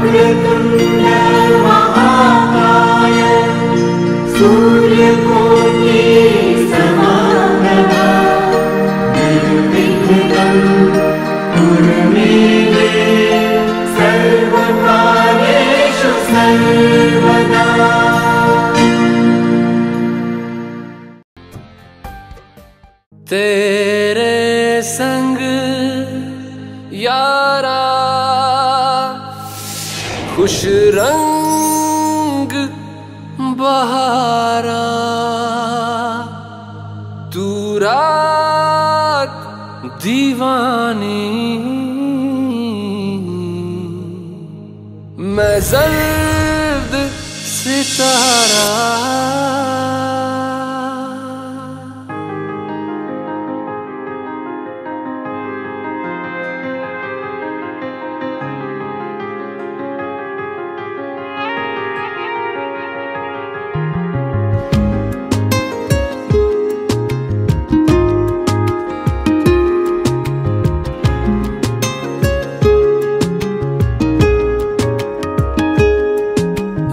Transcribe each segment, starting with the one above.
वक्रतुण्ड महाकाय सूर्यकोटि समप्रभा निर्विघ्नं कुरु मे देव सर्वकार्येषु सर्वदा। तेरे संग यारा खुश रंग बहारा, तू रात दीवानी मैं जर्द सितारा।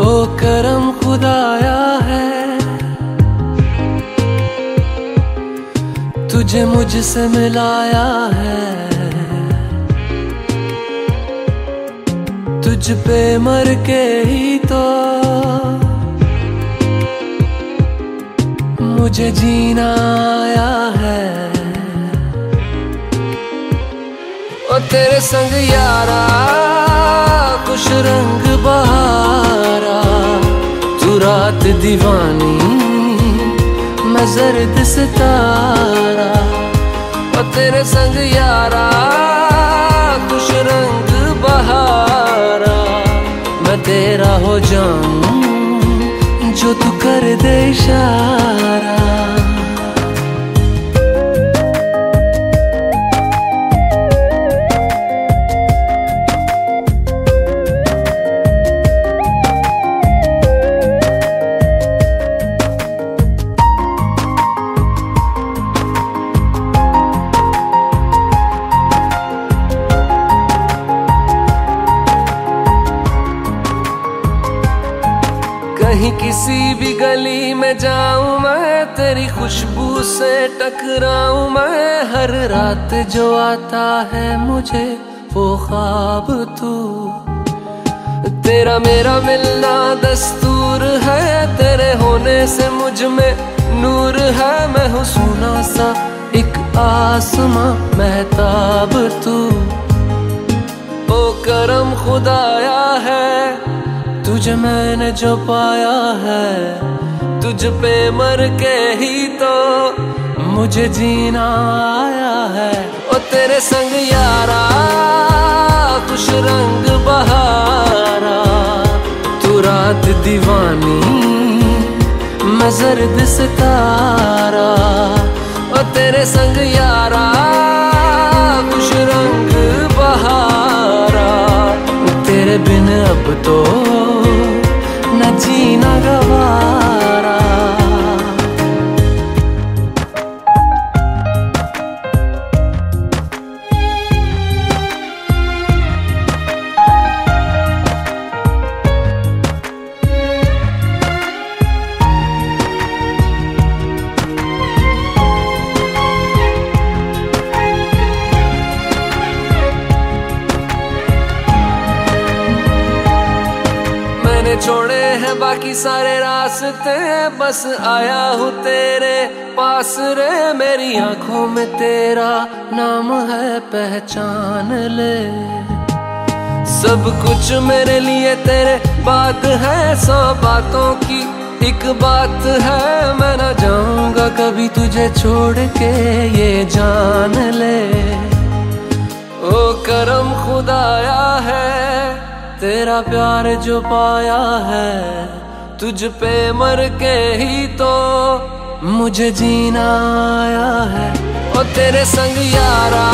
ओ करम खुदाया है तुझे मुझसे मिलाया है, तुझ पे मर के ही तो मुझे जीना आया है। ओ तेरे संग यारा खुश रंग बहारा, तू रात दीवानी मैं जर्द सितारा। ओ तेरे संग यारा खुश रंग बहारा, मैं तेरा हो जाऊं जो तू कर दे इशारा। कहीं किसी भी गली में जाऊं मैं, तेरी खुशबू से टकराऊं मैं। हर रात जो आता है मुझे वो ख्वाब तू, तेरा मेरा मिलना दस्तूर है। तेरे होने से मुझ में नूर है, मैं हूँ सोना सा एक आसमां महताब तू। ओ करम खुदाया है तुझे मैंने जो पाया है, तुझ पे मर के ही तो मुझे जीना आया है। ओ तेरे संग यारा खुश रंग बहारा, तू रात दीवानी मैं जर्द सितारा। ओ तेरे संग यारा खुश रंग बहारा, तेरे बिन अब तो न जीना गवारा। छोड़े हैं बाकी सारे रास्ते, बस आया हूँ तेरे पास रे। मेरी आंखों में तेरा नाम है पहचान ले, सब कुछ मेरे लिए तेरे बात है। 100 बातों की एक बात है, मैं ना जाऊंगा कभी तुझे छोड़ के ये जान ले। ओ करम खुदाया है तेरा प्यार जो पाया है, तुझ पे मर के ही तो मुझे जीना आया है। ओ तेरे संग यारा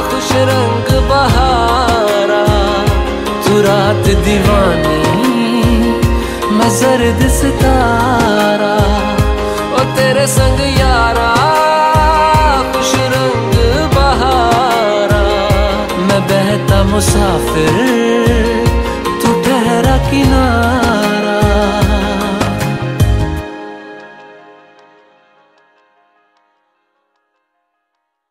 खुश रंग बहारा, तू रात दीवानी मैं जर्द सितारा। ओ तेरे संग यारा खुश रंग बहारा, मैं बहता मुसाफिर किनारे